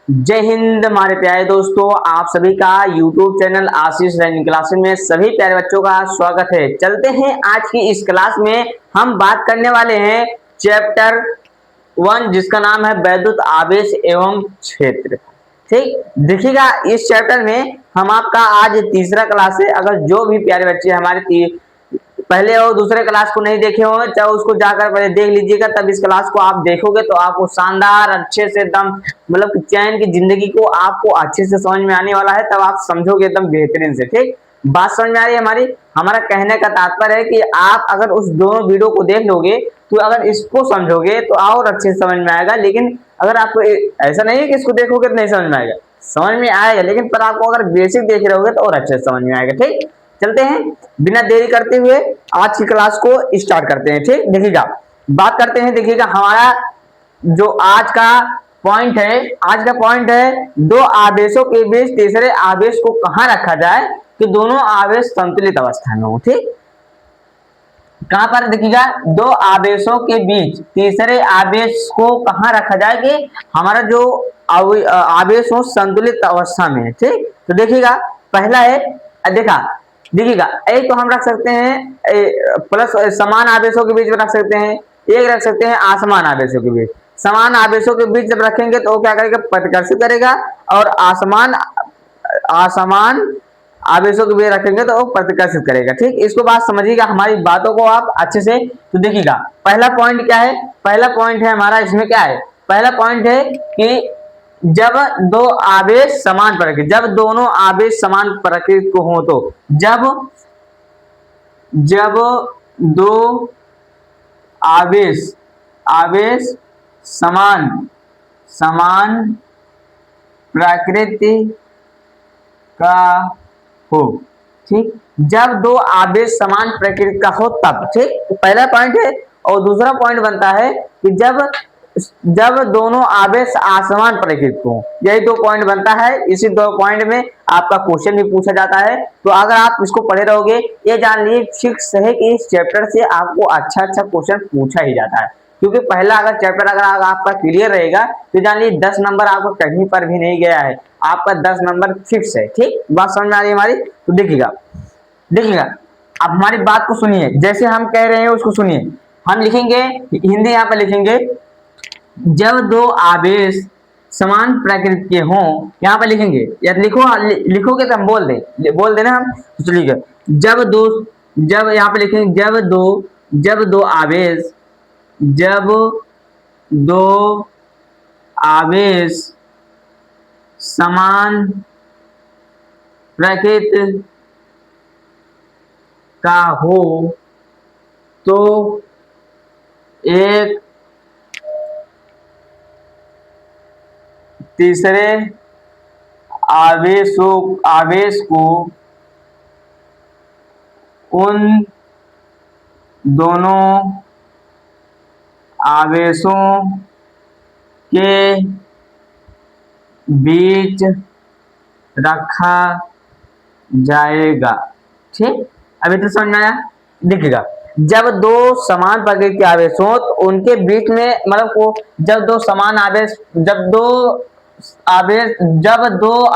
जय हिंद हमारे प्यारे दोस्तों, आप सभी का YouTube चैनल आशीष लर्निंग क्लासेस में सभी प्यारे बच्चों का स्वागत है। चलते हैं आज की इस क्लास में हम बात करने वाले हैं चैप्टर 1 जिसका नाम है वैद्युत आवेश एवं क्षेत्र। ठीक, देखिएगा इस चैप्टर में हम आपका आज तीसरा क्लास है। अगर जो भी प्यारे बच्चे हमारे पहले और दूसरे क्लास को नहीं देखे होंगे चाहे उसको जाकर पहले देख लीजिएगा, तब इस क्लास को आप देखोगे तो आपको शानदार अच्छे से एकदम मतलब चैन की जिंदगी को आपको अच्छे से समझ में आने वाला है। तब आप समझोगे एकदम बेहतरीन से। ठीक, बात समझ में आ रही है हमारी। हमारा कहने का तात्पर्य है कि आप अगर उस दोनों वीडियो को देख लोगे तो अगर इसको समझोगे तो और अच्छे से समझ में आएगा। लेकिन अगर आपको ऐसा नहीं है कि इसको देखोगे तो नहीं समझ में आएगा, समझ में आएगा, लेकिन पर आपको अगर बेसिक देख रहे होगे तो और अच्छे से समझ में आएगा। ठीक, चलते हैं बिना देरी करते हुए आज की क्लास को स्टार्ट करते हैं। ठीक, देखिएगा बात करते हैं। देखिएगा हमारा जो आज का पॉइंट है दो आवेशों के बीच तीसरे आवेश को कहां रखा जाए कि दोनों आवेश संतुलित अवस्था में हो। ठीक, कहां पर देखिएगा दो आवेशों के बीच तीसरे आवेश को कहां रखा जाए कि हमारा जो आवेश हो संतुलित अवस्था में। ठीक, तो देखिएगा पहला है, देखिएगा एक तो हम रख सकते हैं प्लस समान आवेशों के बीच में रख सकते हैं, एक रख सकते हैं असमान आवेशों के बीच। समान आवेशों के बीच जब रखेंगे तो वो क्या करेगा, प्रतिकर्षित करेगा, और असमान आवेशों के बीच रखेंगे तो वो प्रतिकर्षित करेगा। ठीक, इसको बात समझिएगा, हमारी बातों को आप अच्छे से। तो देखिएगा पहला पॉइंट क्या है, पहला पॉइंट है हमारा इसमें क्या है, पहला पॉइंट है कि जब दो आवेश समान प्रकृति, जब दोनों आवेश समान प्रकृति को हो तो जब दो आवेश समान प्रकृति का हो। ठीक, जब दो आवेश समान प्रकृति का हो तब। ठीक, तो पहला पॉइंट है। और दूसरा पॉइंट बनता है कि जब दोनों आवेश असमान प्रकृति को, यही दो पॉइंट बनता है। इसी दो पॉइंट में आपका क्वेश्चन भी पूछा जाता है। तो अगर आप इसको पढ़े रहोगे, ये जान लीजिए फिक्स है कि इस चैप्टर से आपको अच्छा क्वेश्चन पूछा ही जाता है। क्योंकि पहला अगर चैप्टर अगर आपका क्लियर रहेगा तो जान लीजिए 10 नंबर आपको कहीं पर भी नहीं गया है, आपका 10 नंबर फिक्स है। ठीक, बात समझ में आ रही है हमारी। तो देखिएगा अब हमारी बात को सुनिए, जैसे हम कह रहे हैं उसको सुनिए। हम लिखेंगे हिंदी, यहाँ पर लिखेंगे जब दो आवेश समान प्रकृति के हों, यहाँ पर लिखेंगे या लिखोगे तो हम बोल देना हम। तो चलिए जब यहाँ पे लिखेंगे जब दो आवेश समान प्रकृति का हो तो एक तीसरे आवेश को उन दोनों आवेशों के बीच रखा जाएगा। ठीक, अभी तो समझ में आया। देखिएगा जब दो समान प्रकृति के आवेश हो तो उनके बीच में मतलब जब दो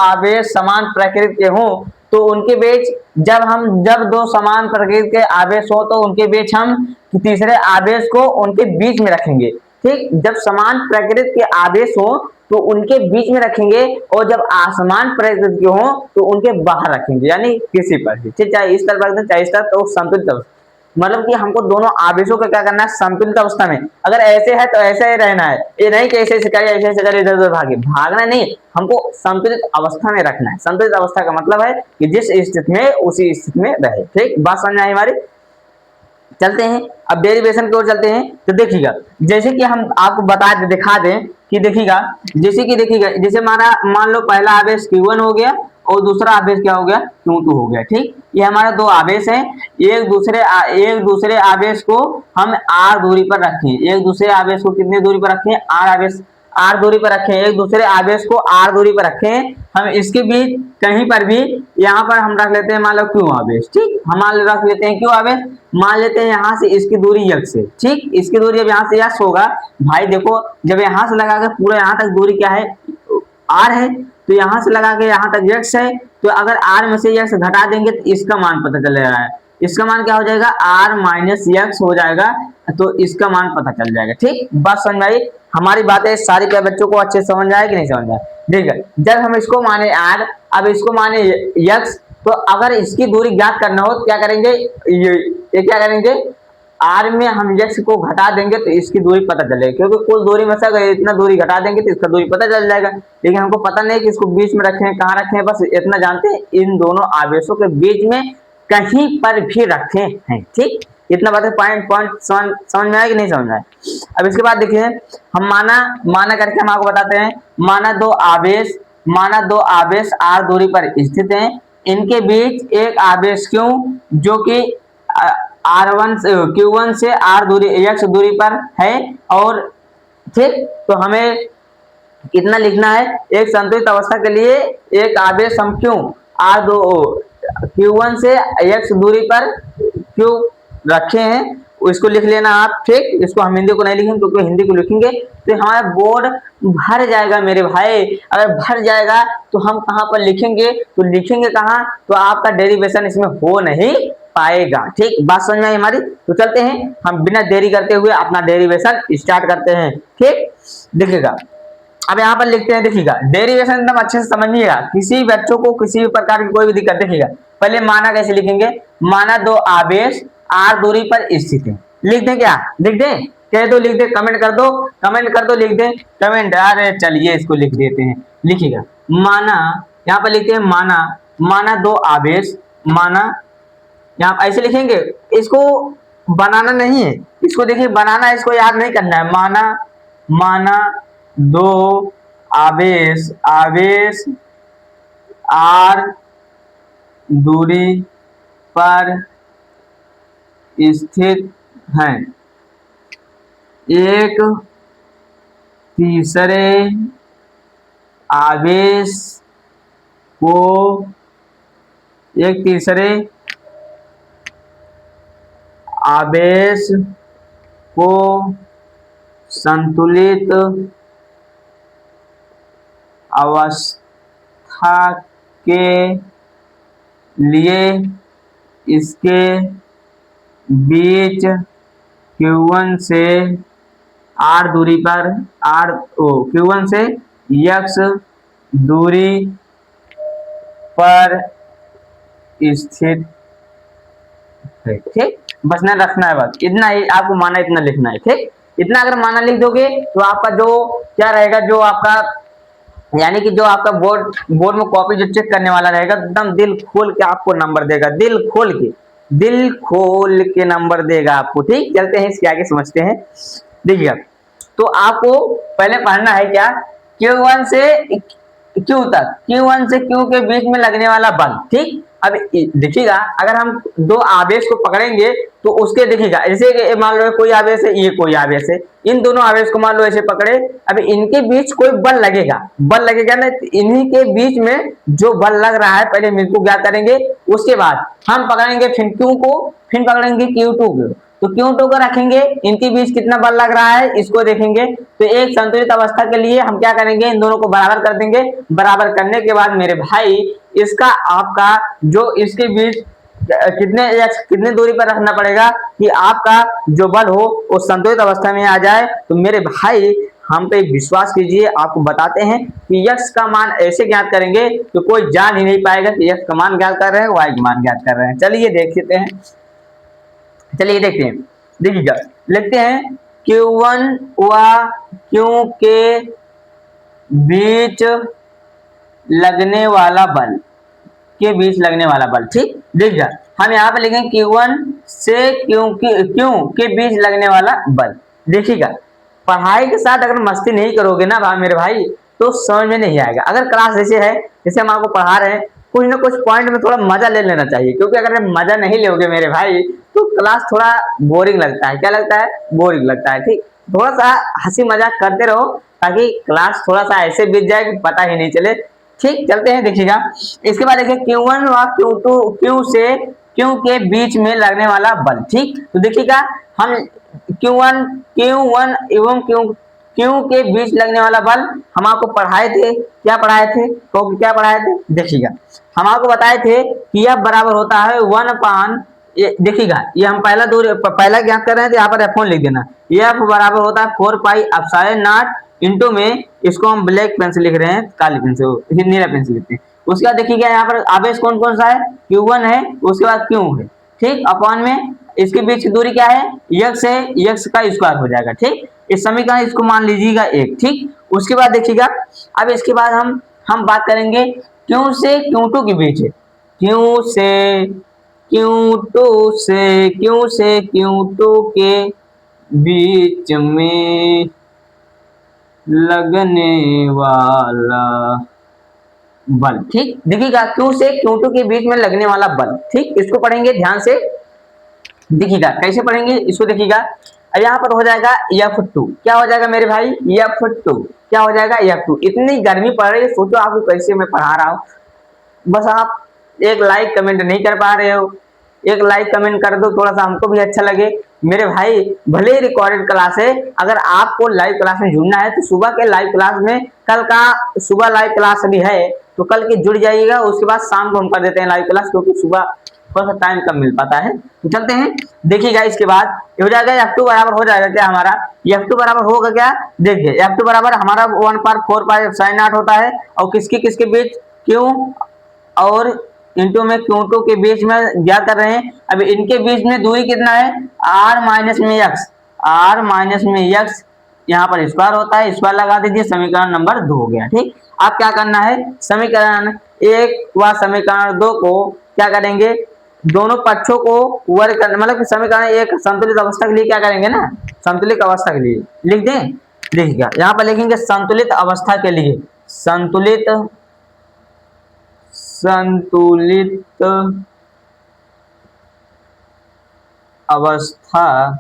आवेश समान प्रकृति के हो तो उनके बीच जब दो समान प्रकृति के आवेश हो तो उनके बीच हम तीसरे आवेश को उनके बीच में रखेंगे। ठीक, जब समान प्रकृति के आवेश हो तो उनके बीच में रखेंगे, और जब असमान प्रकृति के हो तो उनके बाहर रखेंगे, यानी किसी पर भी। ठीक, चाहे इस तरफ रख दें चाहे इस तरफ, तो संतुलित अवस्था मतलब कि हमको दोनों आवेशों का क्या करना है, संतुलित अवस्था में। अगर ऐसे है तो ऐसे ही रहना है, ये नहीं कि ऐसे करे इधर उधर भागना नहीं, हमको संतुलित अवस्था में रखना है। संतुलित अवस्था का मतलब है कि जिस स्थिति में उसी स्थिति में रहे। ठीक, बात समझ आई हमारी। चलते हैं अब डेरिवेशन की ओर चलते हैं। तो देखिएगा जैसे कि हम आपको दिखा दें कि देखिएगा जैसे हमारा मान लो पहला आवेश Q1 हो गया और दूसरा आवेश क्या हो गया, Q2 हो गया। ठीक, ये हमारा दो आवेश हैं। एक दूसरे आवेश को हम r दूरी पर रखें, एक दूसरे आवेश को कितनी दूरी पर रखें, r दूरी पर रखें, एक दूसरे आवेश को r दूरी पर रखें। हम इसके बीच कहीं पर भी यहाँ पर हम रख लेते हैं मान लो Q आवेश। ठीक, हम रख लेते हैं Q आवेश, मान लेते हैं यहाँ से इसकी दूरी x है। ठीक, इसकी दूरी जब यहाँ से x होगा, भाई देखो जब यहाँ से लगा के पूरा यहाँ तक दूरी क्या है, r है, तो यहाँ से लगा के यहाँ तक x है, तो अगर r में से x घटा देंगे तो इसका मान पता चल रहा है। इसका मान क्या हो जाएगा, r माइनस x हो जाएगा, तो इसका मान पता चल जाएगा। ठीक, बात समझ में आई? हमारी बातें सारी प्यारे बच्चों को अच्छे समझ आए कि नहीं समझ आए? ठीक है, जब हम इसको माने r, अब इसको माने x, तो अगर इसकी दूरी ज्ञात करना हो तो क्या करेंगे, ये क्या करेंगे, r में हम x को घटा देंगे तो इसकी दूरी पता चलेगी, क्योंकि कुल दूरी में से अगर इतना दूरी घटा देंगे तो इसका दूरी पता चल जाएगा। लेकिन हमको पता नहीं कि इसको बीच में रखें, कहाँ रखें, बस इतना जानते हैं इन दोनों आवेशों के बीच में कहीं पर भी रखे हैं। ठीक, इतना बात पॉइंट समझ में आया कि नहीं समझ में आया? अब इसके बाद देखिए, हम माना करके हम आपको बताते हैं, माना दो आवेश r दूरी पर स्थित हैं, इनके बीच एक आवेश q जो कि q1 से r दूरी x दूरी पर है। और ठीक, तो हमें कितना लिखना है, एक संतुलित अवस्था के लिए एक आवेश हम q1 से x दूरी पर q रखे हैं, इसको लिख लेना आप। ठीक, इसको हम हिंदी को नहीं लिखेंगे, क्योंकि हिंदी को लिखेंगे तो हमारा बोर्ड भर जाएगा मेरे भाई। अगर भर जाएगा तो हम कहाँ पर लिखेंगे, तो लिखेंगे कहाँ, तो आपका डेरिवेशन इसमें हो नहीं पाएगा। ठीक, बात समझ में आई हमारी? तो चलते हैं हम बिना देरी करते हुए अपना डेरिवेशन स्टार्ट करते हैं। ठीक, देखिएगा, अब यहाँ पर लिखते हैं, देखिएगा डेरिवेशन एकदम अच्छे से समझिएगा, किसी बच्चों को किसी भी प्रकार की कोई भी दिक्कत, देखिएगा पहले माना कैसे लिखेंगे, माना दो आवेश r दूरी पर स्थित है। लिख दें, क्या लिख दें, कह दो, लिख दे, कमेंट कर दो, लिख दें कमेंट। अरे चलिए इसको लिख देते हैं, लिखिएगा माना, यहाँ पर लिखते हैं माना दो आवेश, माना यहाँ ऐसे लिखेंगे, इसको बनाना नहीं है, इसको देखिए बनाना, इसको याद नहीं करना है। माना दो आवेश r दूरी पर स्थित हैं, एक तीसरे आवेश को संतुलित अवस्था के लिए इसके बीच q1 से r दूरी पर q1 से x दूरी पर स्थित है। ठीक, बस ना रखना है, बस इतना ही आपको माना, इतना लिखना है। ठीक, इतना अगर माना लिख दोगे तो आपका जो क्या रहेगा, जो आपका यानी कि जो आपका बोर्ड में कॉपी जो चेक करने वाला रहेगा, एकदम दिल खोल के आपको नंबर देगा, दिल खोल के नंबर देगा आपको। ठीक, चलते हैं इसके आगे समझते हैं। देखिएगा, तो आपको पहले पढ़ना है क्या, Q1 से Q तक, Q1 से Q के बीच में लगने वाला बल। ठीक, अब देखिएगा, अगर हम दो आवेश को पकड़ेंगे तो उसके देखिएगा, जैसे मान लो कोई आवेश है, ये कोई आवेश है, इन दोनों आवेश को मान लो ऐसे पकड़े, अब इनके बीच कोई बल लगेगा ना, इन्हीं के बीच में जो बल लग रहा है पहले हम इसको ज्ञात करेंगे, उसके बाद हम पकड़ेंगे फिर Q को, फिर पकड़ेंगे Q2 को, तो Q2 को रखेंगे, इनके बीच कितना बल लग रहा है इसको देखेंगे। तो एक संतुलित अवस्था के लिए हम क्या करेंगे, इन दोनों को बराबर कर देंगे। बराबर करने के बाद मेरे भाई इसका आपका जो इसके बीच कितने दूरी पर रखना पड़ेगा कि आपका जो बल हो वो संतुलित अवस्था में आ जाए। तो मेरे भाई हम पे विश्वास कीजिए, आपको बताते हैं कि x का मान ऐसे ज्ञात करेंगे तो कोई जान ही नहीं पाएगा कि x का मान ज्ञात कर रहे हैं, y का मान ज्ञात कर रहे हैं। चलिए देखते हैं, देखते हैं, देखिएगा लिखते हैं Q1 व Q के बीच लगने वाला बल, ठीक, देखिएगा हम यहाँ पे लिखेंगे Q1 से Q के बीच लगने वाला बल। देखिएगा, पढ़ाई के साथ अगर मस्ती नहीं करोगे ना मेरे भाई तो समझ में नहीं आएगा। अगर क्लास ऐसे है जैसे हम आपको पढ़ा रहे हैं, कुछ ना कुछ पॉइंट में थोड़ा मजा ले लेना चाहिए, क्योंकि अगर मजा नहीं लोगे मेरे भाई तो क्लास थोड़ा बोरिंग लगता है। क्या लगता है? बोरिंग लगता है। ठीक, थोड़ा सा हंसी मजाक करते रहो ताकि क्लास थोड़ा सा ऐसे बीत जाए कि पता ही नहीं चले। ठीक, चलते हैं, देखिएगा इसके बाद देखिए Q1 व Q के बीच में लगने वाला बल। ठीक, तो देखिएगा हम Q1 एवं क्यू के बीच लगने वाला बल हम आपको पढ़ाए थे, क्या पढ़ाए थे, तो क्या पढ़ाए थे देखिएगा। हम आपको बताए थे कि यह बराबर होता है 1/, देखिएगा ये हम पहला ज्ञात कर रहे हैं तो यहाँ पर F1 लिख देना। F बराबर होता है 4πε0 इंटू में, इसको हम ब्लैक पेन से लिख रहे हैं, काली पेन से, नीला पेन से लिखते हैं। उसके बाद देखिएगा यहाँ पर आवेश कौन कौन सा है, Q1 है, उसके बाद Q है, ठीक, अपॉन में इसके बीच की दूरी क्या है, यक्स है, यक्स का स्क्वायर हो जाएगा, ठीक। इस समीकरण इसको मान लीजिएगा 1, ठीक। उसके बाद देखिएगा, अब इसके बाद हम बात करेंगे Q से Q2 के बीच है, Q से Q2 के बीच में लगने वाला बल, ठीक। देखिएगा Q से Q2 के बीच में लगने वाला बल, ठीक, इसको पढ़ेंगे ध्यान से। देखिएगा कैसे पढ़ेंगे इसको, देखिएगा यहाँ पर हो जाएगा F2, क्या हो जाएगा मेरे भाई, F2 क्या हो जाएगा, F2। इतनी गर्मी पड़ रही है, सोचो आपको कैसे मैं पढ़ा रहा हूँ, बस आप एक लाइक कमेंट नहीं कर पा रहे हो, एक लाइक कमेंट कर दो, थोड़ा सा हमको भी अच्छा लगे मेरे भाई। भले ही रिकॉर्डेड क्लास है, अगर आपको लाइव क्लास में जुड़ना है तो सुबह के लाइव क्लास में, कल का सुबह लाइव क्लास अभी है तो कल के जुड़ जाइएगा, उसके बाद शाम को हम कर देते हैं लाइव क्लास, क्योंकि सुबह थोड़ा सा टाइम कम मिल पाता है। तो चलते हैं, देखिएगा इसके बाद हो जाएगा F2 बराबर हो जाएगा क्या हमारा, F2 बराबर होगा क्या, देखिए F2 बराबर हमारा 1/4πε0 होता है, और किसके किसके बीच, Q और इंटू में Q2 के बीच में ज्ञात कर रहे हैं। अब इनके बीच में दूरी कितना है, r माइनस में x, यहाँ पर स्क्वायर होता है, स्क्वायर लगा दीजिए, समीकरण नंबर 2 हो गया, ठीक। अब क्या करना है, समीकरण 1 व समीकरण 2 को क्या करेंगे, दोनों पक्षों को वर्ग करना, मतलब समीकरण 1 संतुलित अवस्था के लिए क्या करेंगे ना, संतुलित अवस्था के लिए लिख दें। देखिएगा यहाँ पर लिखेंगे संतुलित अवस्था के लिए, संतुलित अवस्था,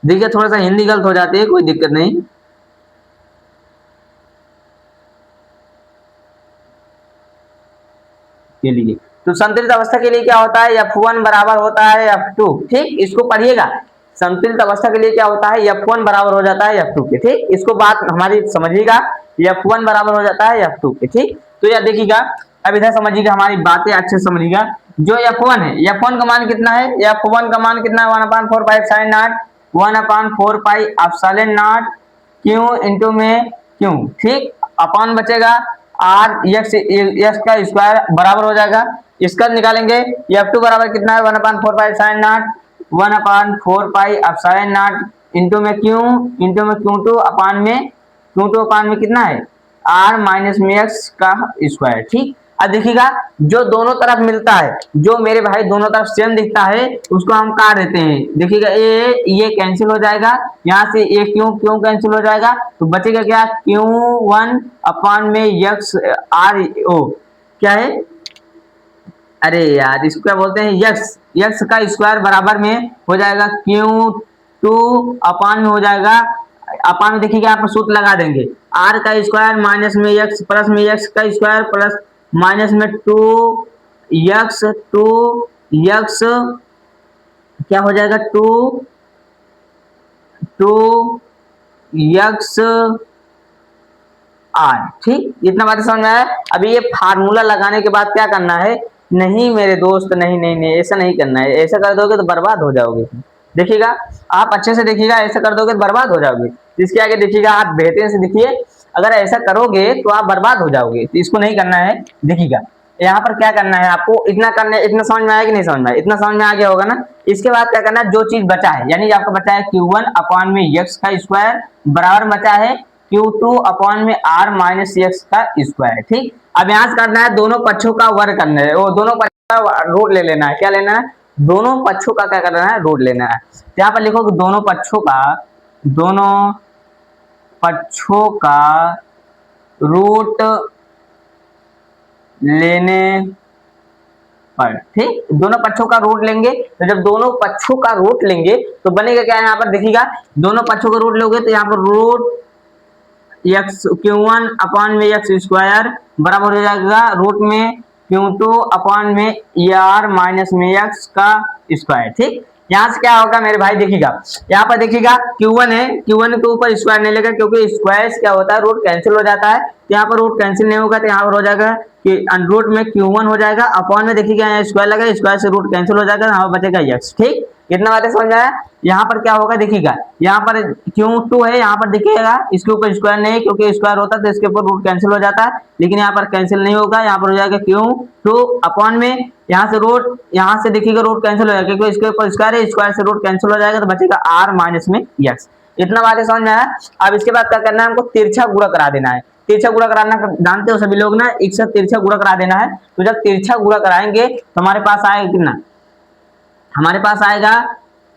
देखिए थोड़ा सा हिंदी गलत हो जाती है, कोई दिक्कत नहीं, के लिए तो संतुलित अवस्था के लिए क्या होता है, F1 बराबर होता है F2, ठीक, इसको पढ़िएगा। संतुलित अवस्था के लिए क्या होता है, F1 बराबर हो जाता है F2 के, ठीक, इसको बात हमारी समझिएगा, F1 बराबर हो जाता है F2 के, ठीक। तो यह देखिएगा, अब इधर समझिएगा, हमारी बातें अच्छे से समझिएगा। जो F1 है, F1 का मान कितना है, F1 का मान कितना है, 1/4πε0 क्यू इंटू में क्यू, ठीक, अपॉन बचेगा r यक्स का स्क्वायर बराबर हो जाएगा, इसका निकालेंगे। F2 बराबर कितना है, 1/4πε0 इंटू में Q2 अपान में कितना है, r माइनस में x का स्क्वायर, ठीक। अब देखिएगा जो दोनों तरफ मिलता है, जो मेरे भाई दोनों तरफ सेम दिखता है, उसको हम काट देते हैं। देखिएगा ये कैंसिल हो जाएगा, यहाँ से ये क्यों कैंसिल हो जाएगा, तो बचेगा क्या, Q1 अपान में यक्स आर ओ, क्या है, अरे यार इसको क्या बोलते हैं, यक्स का स्क्वायर बराबर में हो जाएगा Q2 अपान में हो जाएगा, अपान में देखिएगा यहाँ पर सूत्र लगा देंगे, r का स्क्वायर माइनस में यक्स प्लस में यक्स का स्क्वायर प्लस माइनस में 2 यक्स क्या हो जाएगा, 2 यक्स आर, ठीक, इतना बात समझ में आया। अभी ये फार्मूला लगाने के बाद क्या करना है, नहीं मेरे दोस्त, नहीं ऐसा नहीं करना है, ऐसा कर दोगे तो बर्बाद हो जाओगे। देखिएगा आप अच्छे से देखिएगा, ऐसा कर दोगे तो बर्बाद हो जाओगे। इसके आगे देखिएगा, आप बेहतर से देखिए, अगर ऐसा करोगे तो आप बर्बाद हो जाओगे, तो इसको नहीं करना है। देखिएगा यहाँ पर क्या करना है आपको, इतना करना है, इतना समझ में आया कि नहीं समझ में आया, इतना समझ में आ गया होगा ना। इसके बाद क्या करना है, जो चीज बचा है, यानी आपका बचा है Q1 अपान में यक्स का स्क्वायर बराबर बचा है Q2 अपान में r माइनस यक्स का स्क्वायर, ठीक। अब यहाँ से करना है, दोनों पक्षों का वर्ग करना है, वो दोनों पक्षों का रूट ले लेना है, क्या लेना है, दोनों पक्षों का क्या करना है, रूट लेना है। यहाँ पर लिखो कि दोनों पक्षों का रूट लेने पर, ठीक, दोनों पक्षों का रूट लेंगे, तो जब दोनों पक्षों का रूट लेंगे तो बनेगा क्या, यहाँ पर देखिएगा, दोनों पक्षों का रूट लोगे तो यहाँ पर रूट यक्स Q1 अपान में यक्स स्क्वायर बराबर हो जाएगा रूट में Q2 अपान में r माइनस में यक्स का स्क्वायर, ठीक। यहाँ से क्या होगा मेरे भाई, देखिएगा यहाँ पर देखिएगा Q1 है, Q1 के ऊपर स्क्वायर नहीं लेगा क्योंकि स्क्वायर क्या होता है, रूट कैंसिल हो जाता है। तो यहाँ पर रूट कैंसिल नहीं होगा, तो यहाँ पर हो जाएगा कि रूट में Q1 हो जाएगा, अपॉन में देखिएगा यहाँ स्क्वायर लगा, स्क्वायर से रूट कैंसिल हो जाएगा, यहाँ बचेगा x। ठीक, कितना बातें समझ में आया। यहाँ पर क्या होगा देखिएगा, यहाँ पर Q2 है, यहाँ पर देखिएगा इसके ऊपर स्क्वायर नहीं है क्योंकि स्क्वायर होता है तो इसके ऊपर रूट कैंसिल हो जाता है, लेकिन यहाँ पर कैंसिल नहीं होगा, यहाँ पर हो जाएगा Q2 अपॉन में यहाँ से रूट, यहाँ से देखिएगा रूट कैंसिल हो जाएगा क्योंकि इसके ऊपर स्क्वायर है, स्क्वायर से रूट कैंसिल हो जाएगा तो बचेगा r माइनस में x। इतना बातें समझ में आया। अब इसके बाद क्या करना है, हमको तिरछा गुणा करा देना है। तिरछा गुणा कराना जानते हो सभी लोग ना, एक साथ तिरछा गुणा करा देना है। तो जब तिरछा गुणा कराएंगे तो हमारे पास आएगा कितना, हमारे पास आएगा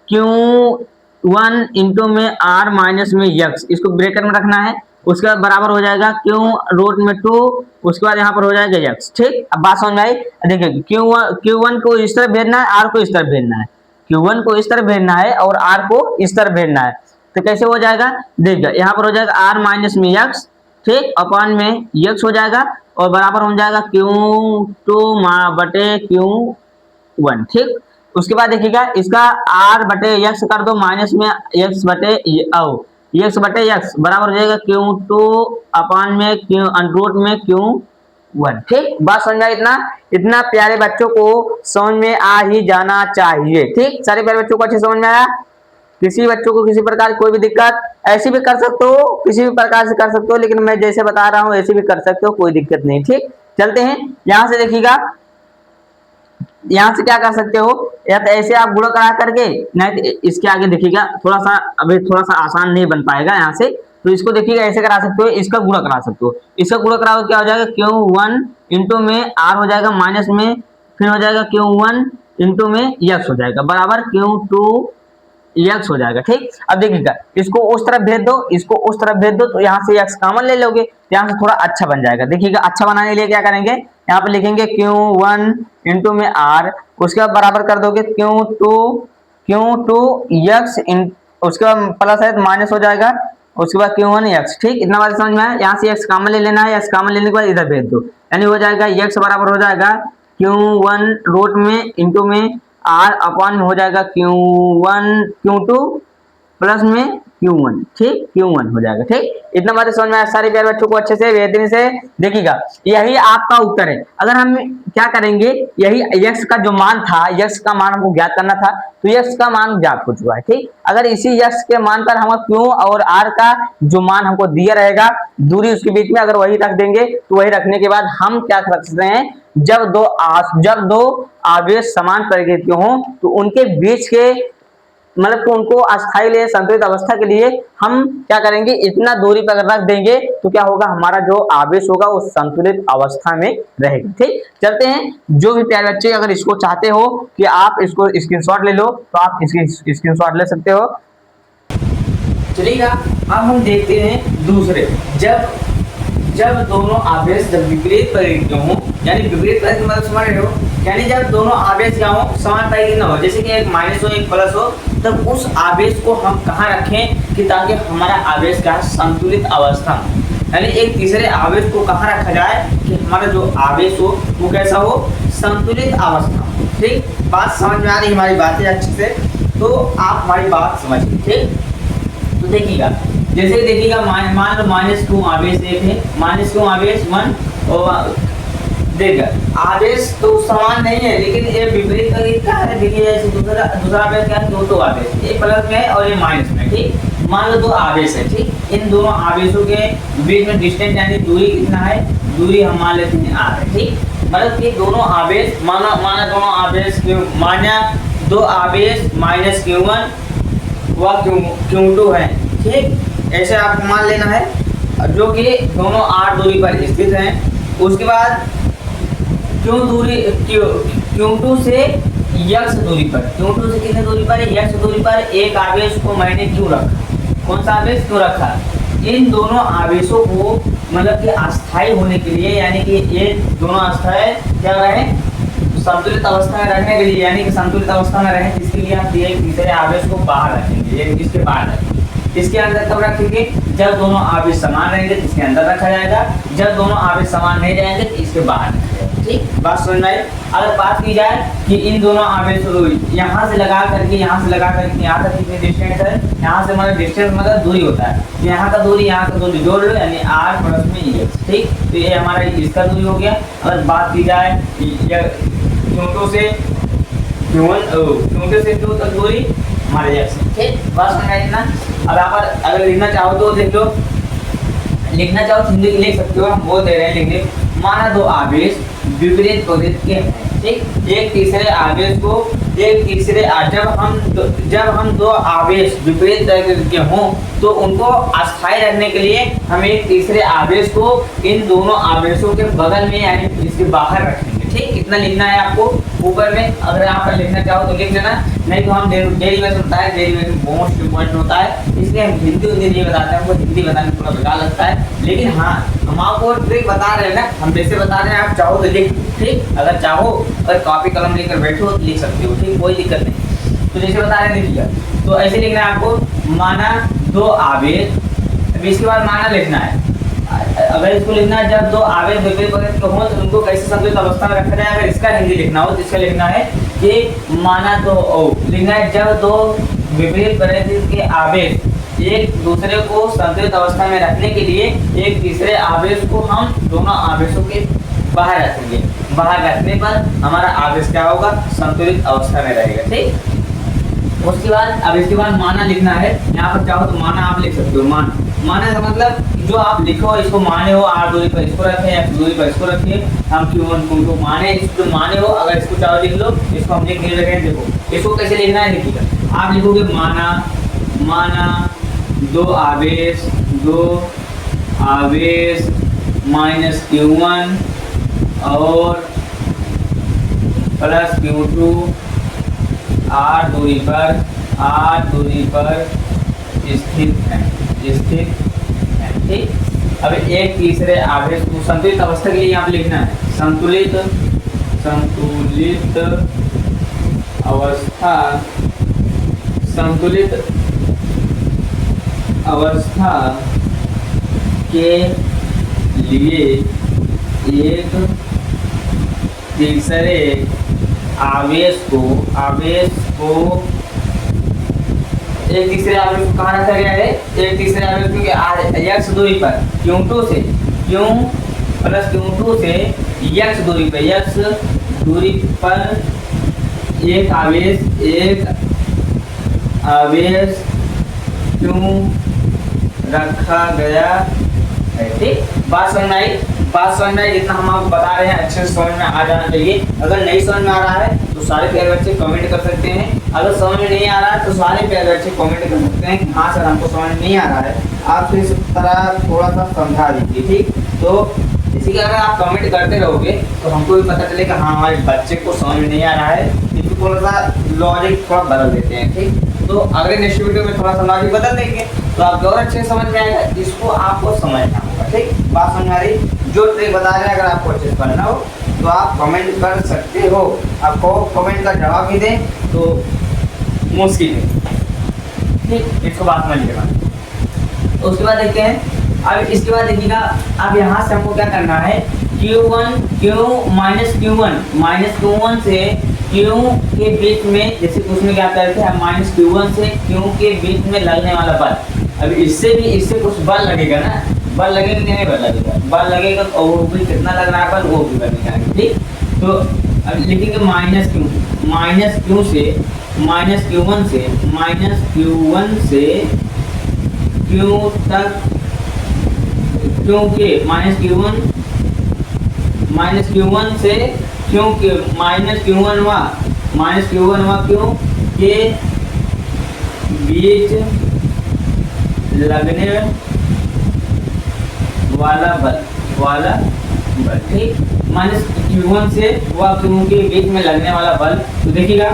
Q1 इंटू में r माइनस में x, इसको ब्रैकेट में रखना है। उसके बाद बराबर हो जाएगा Q रूट में 2, उसके बाद यहाँ पर हो जाएगा x। ठीक, अब बात समझ में आई। देखिए Q1 को इस तरफ भेजना है, r को इस तरफ भेजना है, Q1 को इस तरफ भेजना है और r को इस तरफ भेजना है। तो कैसे हो जाएगा, देखिए यहाँ पर हो जाएगा r माइनस में x, ठीक, अपॉन में x हो जाएगा और बराबर हो जाएगा Q2 बटे Q1। ठीक, उसके बाद देखिएगा इसका r बटे x कर दो, माइनस में x बटे x बटे x बराबर हो जाएगा Q2 अपॉन में रूट में Q1। ठीक, बात समझ में। इतना प्यारे बच्चों को समझ में आ ही जाना चाहिए। ठीक, सारे प्यारे बच्चों को अच्छे समझ में आया। किसी बच्चों को किसी प्रकार की कोई भी दिक्कत, ऐसी भी कर सकते हो, किसी भी प्रकार से कर सकते हो, लेकिन मैं जैसे बता रहा हूँ ऐसे भी कर सकते हो, कोई दिक्कत नहीं। ठीक, चलते हैं यहाँ से। देखिएगा यहाँ से क्या कर सकते हो, या तो ऐसे आप गुणा करा करके, नहीं तो इसके आगे देखिएगा थोड़ा सा अभी थोड़ा सा आसान नहीं बन पाएगा यहाँ से, तो इसको देखिएगा ऐसे करा सकते हो, इसका गुणा करा सकते हो। इसका गुणा कराओ क्या हो जाएगा, Q1 इंटू में r हो जाएगा माइनस में, फिर हो जाएगा Q1 इंटू में x हो जाएगा बराबर Q2 x हो जाएगा। ठीक, अब देखिएगा इसको उस तरफ भेज दो, इसको उस तरफ भेज दो, तो यहाँ से x कॉमन ले लोगे, यहाँ से थोड़ा अच्छा बन जाएगा। देखिएगा अच्छा बनाने के लिए क्या करेंगे, यहाँ पे लिखेंगे Q1 इंटू में r, उसके बाद बराबर कर दोगे Q2 x, उसके बाद प्लस है माइनस हो जाएगा, उसके बाद Q1 x। ठीक, इतना बात समझ में आया। यहाँ से x कॉमन ले लेना है, x कॉमन लेने के बाद इधर भेज दो, यानी हो जाएगा x बराबर हो जाएगा Q1 रूट में इंटू में r अपॉन में हो जाएगा Q2 प्लस में Q1। ठीक, Q1 हो जाएगा। ठीक, इतना बात समझ में आया सारे प्यारे बच्चों को अच्छे से बेहतरीन से। देखिएगा यही आपका उत्तर है। अगर हम क्या करेंगे, यही x का जो मान था, x का मान हमको ज्ञात करना था, तो x का मान ज्ञात हो चुका है। ठीक, अगर इसी x के मान पर हम Q और r का जो मान हमको दिया रहेगा, दूरी उसके बीच में अगर वही रख देंगे, तो वही रखने के बाद हम क्या कर सकते हैं, जब दो आवेश समान प्रकृति हों तो उनके बीच के मतलब तो उनको अस्थायी लिए संतुलित अवस्था के लिए हम क्या करेंगे, इतना दूरी पर अगर रख देंगे तो क्या होगा, हमारा जो आवेश होगा वो संतुलित अवस्था में रहेगा। ठीक, चलते हैं। जो भी प्यारे बच्चे अगर इसको चाहते हो कि आप इसको स्क्रीनशॉट ले लो, तो आप इसकी स्क्रीनशॉट ले सकते हो। चलिएगा अब हम देखते हैं दूसरे, जब दोनों आवेश जब विपरीत प्रकृति हो, यानी विपरीत प्रकृति मतलब समझ रहे हो, यानी जब दोनों आवेश क्या हो, समान प्रकृति ना हो, जैसे कि एक माइनस हो एक प्लस हो, तब उस आवेश को हम कहाँ रखें कि ताकि हमारा आवेश का संतुलित अवस्था, यानी एक तीसरे आवेश को कहाँ रखा जाए कि हमारा जो आवेश हो वो कैसा हो, संतुलित अवस्था। ठीक, बात समझ में आ रही हमारी बातें अच्छे से, तो आप हमारी बात समझिए। ठीक, तो देखिएगा जैसे देखिएगा मान लो -q आवेश एक है, -q आवेश 1 और देखिए आवेश तो समान नहीं है, लेकिन ये विपरीत प्रकृति का है। देखिए दूसरा आवेश क्या है, दो आवेश, ये प्लस में है और ये माइनस में। ठीक, मान लो दो आवेश है। ठीक, इन दोनों आवेशों के बीच में डिस्टेंस यानी दूरी कितना है, दूरी हम मान लेते हैं r है। ठीक, मतलब कि दोनों आवेश माना दोनों आवेश माना दो आवेश -q1 व q2 है। ठीक, ऐसे आपको मान लेना है, जो कि दोनों r दूरी पर स्थित हैं। उसके बाद Q2 से x दूरी पर, Q2 से कितने दूरी पर, x दूरी पर एक आवेश को मैंने क्यों रखा, कौन सा आवेश क्यों रखा, इन दोनों आवेशों को मतलब कि अस्थायी होने के लिए, यानी कि ये दोनों अस्थायी क्या रहे, संतुलित अवस्था में रहने के लिए, यानी कि संतुलित अवस्था में रहे, जिसके लिए हम एक तीसरे आवेश को बाहर रखेंगे, इसके बाहर रखेंगे। इसके अंदर कब रखेंगे, जब दोनों आवेश समान रहेंगे तो इसके अंदर रखा जाएगा, जब दोनों आवेश समान नहीं रहेंगे तो इसके बाहर रखा जाएगा। ठीक, बात समझ में आई। अगर बात की जाए कि इन दोनों आवेश यहाँ से लगा करके यहाँ से लगा करके यहाँ तक कितनी डिस्टेंस है, यहाँ से मतलब डिस्टेंस मतलब दूरी होता है, यहाँ का दूरी यहाँ का दूरी जोड़ लो, यानी r प्लस में x। ठीक, तो ये हमारा इसका दूरी हो गया। अगर बात की जाए Q2 से Q तक दूरी हमारे x। ठीक, बात समझ आई ना। अब यहाँ पर अगर लिखना चाहो तो देख लो, लिखना चाहो हिंदी लिख सकते हो, हम वो दे रहे हैं लिखने। माना दो आवेश विपरीत प्रकृति के हैं। ठीक, एक तीसरे आवेश को जब हम दो आवेश विपरीत प्रकृति के हों तो उनको अस्थायी रखने के लिए हम एक तीसरे आवेश को इन दोनों आवेशों के बगल में यानी इसके बाहर रखेंगे। ठीक, इतना लिखना है आपको ऊपर में। अगर आप लिखना चाहो तो लिख लेना, नहीं तो हम डेरिवेशन होता है, डेरिवेशन मोस्ट इम्पोर्टेंट होता है, इसलिए हम हिंदी नहीं बताते हैं, हमको हिंदी बताने में थोड़ा बेकार लगता है। लेकिन हाँ, हम आपको ट्रिक बता रहे हैं ना, हम जैसे बता रहे हैं, आप चाहो तो लिख। ठीक, अगर चाहो अगर कॉपी कलम लेकर बैठो तो लिख सकते हो। ठीक, कोई दिक्कत नहीं। तो जैसे बता रहे हैं लिखिएगा, तो ऐसे लिखना है आपको, माना दो आवेश, अभी इसके बाद माना लिखना है। अगर इसको लिखना है जब दो आवेश विपरीत प्रकृति के हों तो उनको कैसे संतुलित अवस्था में रखा जाए। अगर इसका हिंदी लिखना हो तो इसका लिखना है कि माना दो लिखना है जब दो विपरीत प्रकृति के आवेश एक दूसरे को संतुलित अवस्था में रखने के लिए एक तीसरे आवेश को हम दोनों आवेशों के बाहर रखेंगे। बाहर रखने पर हमारा आवेश क्या होगा, संतुलित अवस्था में रहेगा। ठीक, उसके बाद अब इसके बाद माना लिखना है। यहाँ पर चाहो तो माना आप लिख सकते हो। माना का मतलब जो आप लिखो इसको माने हो, r दूरी पर इसको रखें, x दूरी पर इसको रखिए, हम Q1 माने इसको माने हो। अगर इसको चाहो लिख लो, इसको हम लिख नहीं रखे। देखो इसको कैसे लिखना है, लिखिएगा। आप लिखोगे माना दो आवेश माइनस Q1 और प्लस Q2 r दूरी पर स्थित है। ठीक, अब एक तीसरे आवेश को संतुलित अवस्था के लिए यहाँ पे लिखना है, संतुलित अवस्था के लिए एक तीसरे आवेश को एक तीसरे आवेश को कहाँ रखा गया है, एक तीसरे आवेश को x दूरी पर Q2 से Q प्लस Q2 से x दूरी पर एक आवेश क्यों रखा गया है। ठीक, बात समझ में आई। जितना हम आपको बता रहे हैं अच्छे से समझ में आ जाना चाहिए। अगर नहीं समझ में आ रहा है तो सारे प्यारे बच्चे कमेंट कर सकते हैं। अगर समझ में नहीं आ रहा है तो सारे प्यारे बच्चे कमेंट कर सकते हैं कि हाँ सर हमको समझ में नहीं आ रहा है, आप फिर इस तरह थोड़ा सा समझा दीजिए। ठीक, तो इसी के अगर आप कमेंट करते रहोगे तो हमको भी पता चलेगा हाँ हमारे बच्चे को समझ में नहीं आ रहा है, इसको थोड़ा सा लॉजिक थोड़ा बदल देते हैं। ठीक, तो अगले नेक्स्ट वीडियो में थोड़ा सा लॉजिक बदल देंगे तो आपको और अच्छे समझ में आएगा। इसको आपको समझना होगा। ठीक, बात समझ आ रही, जो ट्रिक बता रहे हैं अगर आपको अच्छे से पढ़ना हो तो आप कमेंट कर सकते हो। आपको कमेंट का जवाब भी दें तो मुश्किल है। ठीक, इसको बात समझ लीजिएगा। उसके बाद देखते हैं, अब इसके बाद देखिएगा, अब यहाँ से हमको क्या करना है, माइनस Q1 से Q के बीच में, जैसे उसमें क्या करते हैं माइनस Q1 से Q के बीच में लगने वाला बल। अब इससे कुछ बल लगेगा ना, बल लगेगा नहीं, बल लगेगा तो वो भी कितना लग रहा है बल वो भी लगेगा। ठीक, तो अब लिखेंगे माइनस Q से Q1 से Q तक, क्योंकि माइनस Q1 से क्योंकि माइनस Q1 क्यों के बीच लगने वाला बल। ठीक, माइनस Q1 से व Q के बीच में लगने वाला बल। तो देखिएगा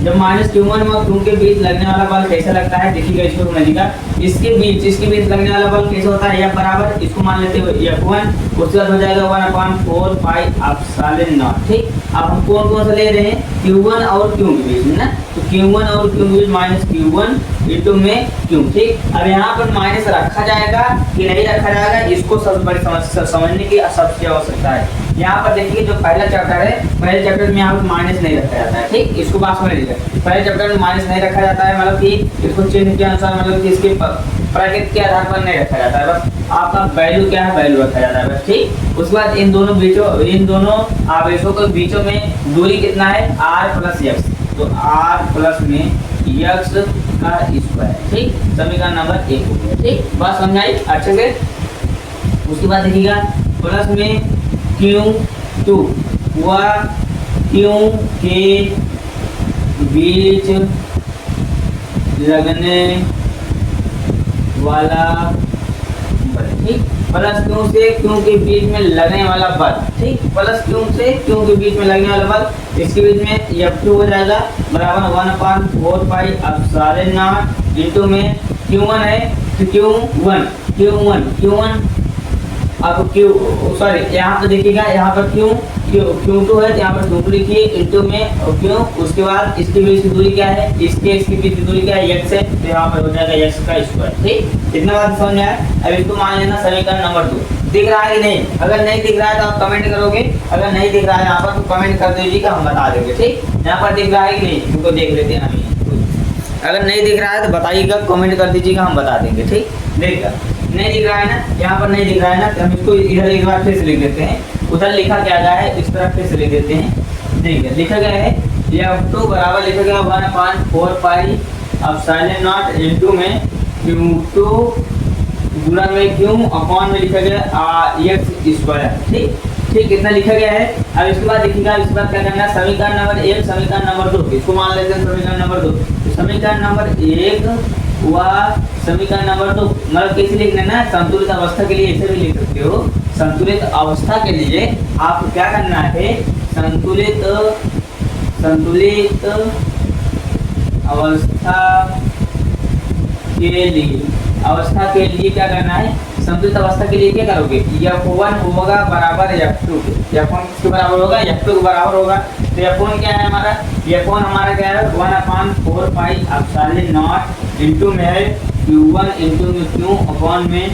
जब माइनस Q1 व Q के बीच लगने वाला बल कैसा लगता है, देखिएगा इसको समझिएगा। इसके बीच लगने वाला बल कैसे होता है, F बराबर इसको मान लेते हो F1, उसके बाद हो जाएगा 1/4 पाई एप्सिलॉन नॉट। ठीक, अब हम कौन सा ले रहे हैं, Q1 और Q के बीच में ना, तो Q1 और Q के बीच माइनस Q1 इंटू में क्यू। ठीक, अब यहाँ पर माइनस रखा जाएगा कि नहीं रखा जाएगा, इसको सबसे बड़ी समझने की सबसे आवश्यकता है। यहाँ पर देखिए जो पहला चैप्टर है, पहले चैप्टर में यहाँ पर माइनस नहीं रखा जाता है। ठीक, इसको बात समझ लीजिए, पहले चैप्टर में माइनस नहीं रखा जाता है, मतलब कि इसको चिन्ह के अनुसार, मतलब कि इसके प्रकृति के आधार पर नहीं रखा जाता है, बस आपका वैल्यू क्या है वैल्यू रखा जाता है बस। ठीक, उसके बाद इन दोनों आवेशों के बीचों में दूरी कितना है, r प्लस एक्स, तो r प्लस में x का स्क्वायर। ठीक, समीकरण नंबर 1 हो गया। ठीक, बात समझाई अच्छे से। उसके बाद देखिएगा प्लस में Q2 हुआ Q के बीच लगने वाला बल। ठीक, प्लस क्यू से क्यू के बीच में लगने वाला बल। ठीक, प्लस क्यू से क्यू के बीच में लगने वाला बल, इसके बीच में F2 हो जाएगा बराबर 1/4 पाई एप्सिलॉन नॉट इंटू में Q1 है तो Q1 अब Q सॉरी यहाँ पर देखिएगा, यहाँ पर Q2 है तो यहाँ पर Q2 लिखिए इंटू में Q, उसके बाद इसके बीच की दूरी क्या है, इसके बीच की दूरी क्या है, x है, तो यहाँ पर हो जाएगा x का स्क्वायर। ठीक, इतना बात समझ आया। अब इसको मान लेना समीकरण नंबर 2। दिख रहा है कि नहीं? अगर नहीं दिख रहा है तो आप कमेंट करोगे, अगर नहीं दिख रहा है यहाँ पर तो कमेंट कर दीजिएगा, हम बता देंगे। ठीक, यहाँ पर दिख रहा है कि नहीं, इनको देख लेते हैं हम। अगर नहीं दिख रहा है तो बताइएगा, कमेंट कर दीजिएगा, हम बता देंगे। ठीक, देखिएगा नहीं दिख रहा है ना, यहाँ पर नहीं दिख रहा है ना, तो हम इसको इधर एक बार फिर से लिख देते हैं। उधर लिखा क्या गया है, इस तरफ फिर से लिख देते हैं। देखिए लिखा गया है F2 बराबर लिखा गया 1/4 पाई एप्सिलॉन नॉट इंटू में Q2 गुणा में Q अपॉन में लिखा गया x स्क्वायर। ठीक, इतना लिखा गया है। अब इसके बाद देखिएगा, इसके बाद क्या करना है, समीकरण नंबर 1 समीकरण नंबर 2, इसको मान लेते हैं समीकरण नंबर 2। तो समीकरण नंबर 1 व समीकरण नंबर 2 मतलब कैसे लिखना है ना, संतुलित अवस्था के लिए ऐसे भी लिख सकते हो। संतुलित अवस्था के लिए आपको क्या करना है, संतुलित अवस्था के लिए क्या करना है, संतुलित अवस्था के लिए क्या करोगे, F1 होगा बराबर F2 के, F1 किसके बराबर होगा, F2 के बराबर होगा। तो F1 क्या है हमारा, F1 हमारा क्या है 1/4 पाई एप्सिलॉन नॉट इंटू में है Q1 इंटू में Q अपॉन में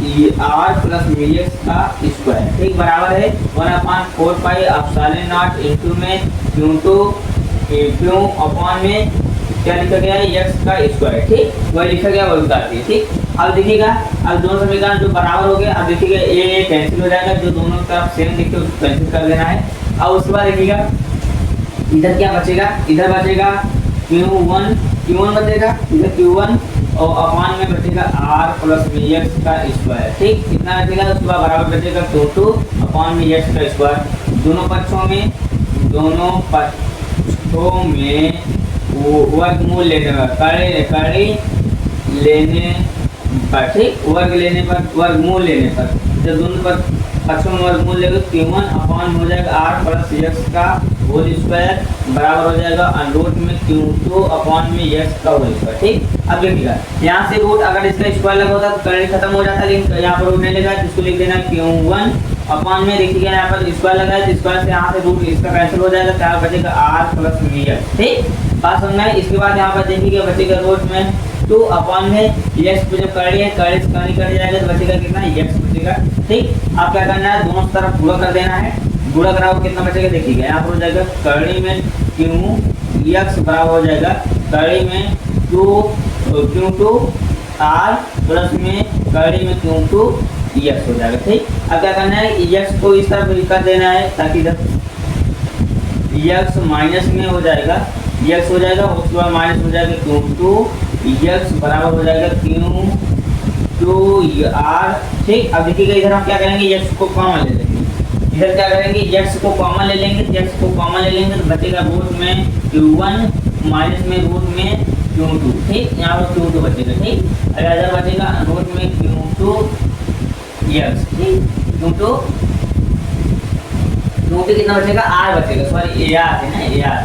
r प्लस x का स्क्वायर। ठीक, बराबर है 1/4 पाई एप्सिलॉन नॉट इंटू में Q अपॉन में क्या लिखा गया है, x का स्क्वायर। ठीक, वही लिखा गया वही उतार दिए। ठीक, अब देखिएगा, अब दोनों समीकरण जो बराबर हो गए, अब देखिएगा ये कैंसिल हो जाएगा, जो दोनों तरफ सेम दिखे उसको कैंसिल कर देना है। अब उसके बाद देखिएगा इधर क्या बचेगा, इधर बचेगा Q1 बचेगा, इधर Q1 और अपॉन में बचेगा r प्लस x का स्क्वायर। ठीक, इतना बचेगा। उसके बाद बराबर बचेगा Q2 अपॉन में x का स्क्वायर। दोनों पक्षों में वर्गमूल लेने पर, ठीक, वर्गमूल लेने पर जब दोनों पर पक्षों में वर्गमूल लेंगे Q1 अपॉन हो जाएगा r प्लस x का होल स्क्वायर बराबर हो जाएगा अंडर में Q2 अपॉन में x का होल स्क्वायर। ठीक, अब देखिएगा यहाँ से रूट अगर इसका स्क्वायर लगा होता तो करंट खत्म हो जाता, लेकिन यहाँ पर रूट नहीं लगा तो इसको लिख देना Q1 अपॉन में, देखिएगा यहाँ पर स्क्वायर लगा है तो स्क्वायर से यहाँ से रूट इसका कैंसिल हो जाएगा, क्या बचेगा r प्लस x। ठीक, बात समझना है। इसके बाद यहाँ पर देखिएगा बचेगा रूट में 2 अपॉन में x को जब कड़ी है कड़ी से कड़ी कट जाएगा तो बचेगा कितना, x बचेगा। ठीक, आप क्या करना है, दोनों तरफ गुणा कर देना है, गुणा कराओ कितना बचेगा, देखिएगा यहाँ पर हो जाएगा कड़ी में Q बराबर हो जाएगा कड़ी में Q2 r प्लस में कड़ी में Q2 x हो जाएगा। ठीक, अब क्या करना है, x को इस तरफ कर देना है ताकि x माइनस में हो जाएगा, x हो जाएगा, उसके बाद माइनस हो जाएगा Q2 x बराबर हो जाएगा Q2 r। ठीक, अब देखिएगा इधर हम क्या करेंगे, x को कॉमन ले लेंगे, इधर क्या करेंगे, x को कॉमन ले लेंगे, x को कॉमन ले लेंगे तो बचेगा रूट में Q1 माइनस में रूट में Q2। ठीक, यहाँ पर Q2 बचेगा। ठीक, इधर बचेगा रूट में Q2 x। ठीक, Q2 कितना बचेगा, r बचेगा, सॉरी ar है ना, ar।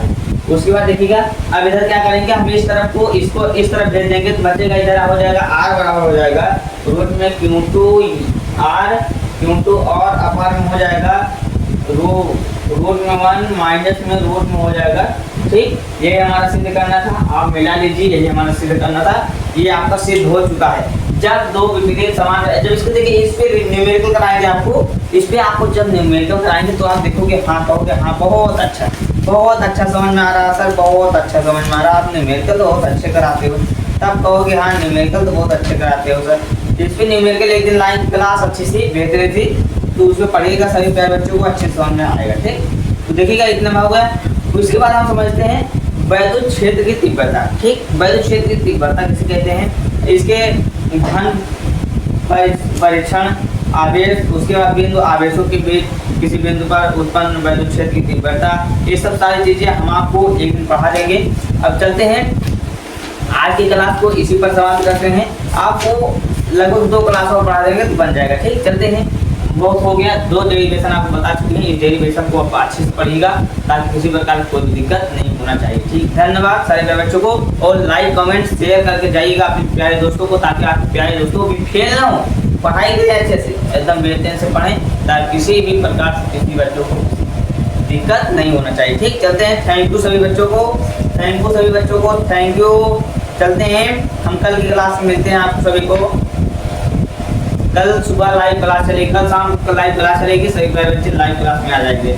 उसके बाद देखिएगा अब इधर क्या करेंगे, हम इस तरफ को इसको इस तरफ भेज देंगे तो बचेगा इधर हो जाएगा r बराबर हो जाएगा रूट में Q2 r Q2 और अपॉन में हो जाएगा रूट में 1 माइनस में रूट में हो जाएगा। ठीक, ये हमारा सिद्ध करना था, आप मिला लीजिए, यही हमारा सिद्ध करना था। ये आपका सिद्ध हो चुका है। जब दो विपरीत समान, जब इसको देखिए, इस पे न्यूमेरिकल कराएंगे आपको, इस पे आपको जब न्यूमेरिकल कराएंगे तो आप देखोगे, हाँ कहोगे हाँ बहुत अच्छा समझ में आ रहा सर, बहुत अच्छा समझ में आ रहा, आप न्यूमेरिकल तो बहुत अच्छे कराते हो। तब कहोगे हाँ न्यूमेरिकल तो बहुत अच्छे कराते हो सर। इस पे न्यूमेरिकल एक दिन लाइन क्लास अच्छी सी बेहतरी थी, तो उसमें पढ़ेगा, सभी प्यारे बच्चों को अच्छे समझ में आएगा। ठीक, तो देखिएगा इतना में हो गया। उसके बाद हम समझते हैं वैद्युत क्षेत्र की तीव्रता। ठीक, वैद्युत क्षेत्र की तीव्रता किसे कहते हैं? इसके घन परीक्षण आवेश, उसके बाद बिंदु आवेशों के बीच किसी बिंदु पर उत्पन्न वैद्युत क्षेत्र की तीव्रता, ये सब सारी चीजें हम आपको एक दिन पढ़ा देंगे। अब चलते हैं आज की क्लास को इसी पर समाप्त करते हैं। आपको लगभग 2 क्लास और पढ़ा देंगे तो बन जाएगा। ठीक, चलते हैं, बहुत हो गया। 2 डेरिवेशन आपको बता चुके हैं, इस डेरिवेशन को आप अच्छे से पढ़िएगा ताकि किसी प्रकार की कोई दिक्कत नहीं होना चाहिए। ठीक, धन्यवाद सारे प्यारे बच्चों को, और लाइक कमेंट शेयर करके जाइएगा अपने प्यारे दोस्तों को, ताकि आपके प्यारे दोस्तों को भी फेल ना हो, पढ़ाई करें अच्छे से, एकदम बेहतरीन से पढ़ें ताकि किसी भी प्रकार से किसी बच्चों को दिक्कत नहीं होना चाहिए। ठीक, चलते हैं। थैंक यू सभी बच्चों को, थैंक यू सभी बच्चों को, थैंक यू। चलते हैं, हम कल की क्लास में मिलते हैं आप सभी को। कल सुबह लाइव क्लास चलेगी, कल शाम को लाइव क्लास चलेगी, सभी बच्चे लाइव क्लास में आ जाएंगे।